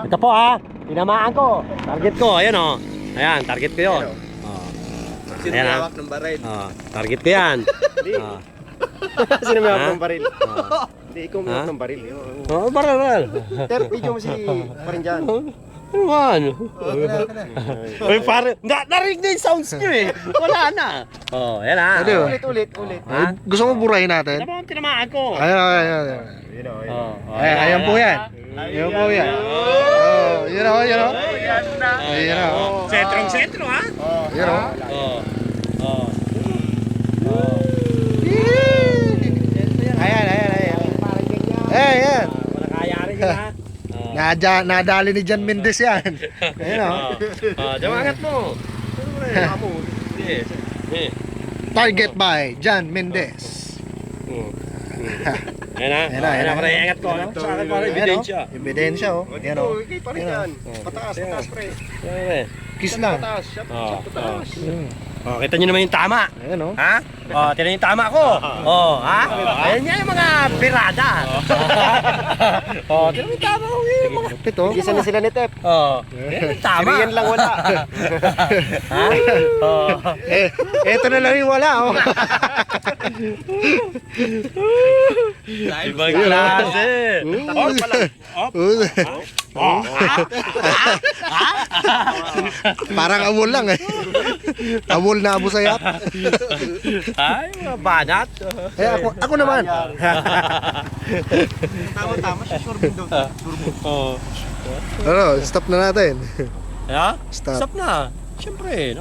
Ito po tinamaan ko. Target ko, ayan o. Ayan, target ko yun. Sino may hawak ng baril? Target ko yan. Sino may hawak ng baril? Hindi, ikaw may hawak ng baril. Baral. Ter, video mo si parin dyan. Ano man? Uy, pare, narinig na yung sounds nyo eh. Wala na. Ayan Ulit. Gusto mo burahin natin? Ito po ang tinamaan ko. Ayan. Ayan po yan. Ayan po yan. Yun o. Ayan o. Sentrong-sentro ha? Yun o. Ayan. Ayan. Wala kayari yun ha? Nadali ni John Mendez yan. Ayan o. Diyan angat mo. Target by John Mendez. Ayan na. Para iangat ko. Sa akin para ebidensya. Ebidensya o. Ayan o. Ikaw parin dyan. Pataas pre. Kiss lang. Pataas. Pataas. Kita nyo naman yung tama. Ayan o. Ha? Tinan yung tama ko. Ha? Ayan yan yung mga pirada. Tinan mo yung tama ko. Yung mga... Ito. Isa na sila ni Tep. Yan yung tama. Siriyan lang wala. Ha? Ito na lang yung wala o. Ibang klase. Parang amol lang eh. Amol na abo sayap. Ay, mga banat. Ako naman. Tama siya, sure din daw. Stop na natin. Ha? Stop. Stop na. Siyempre,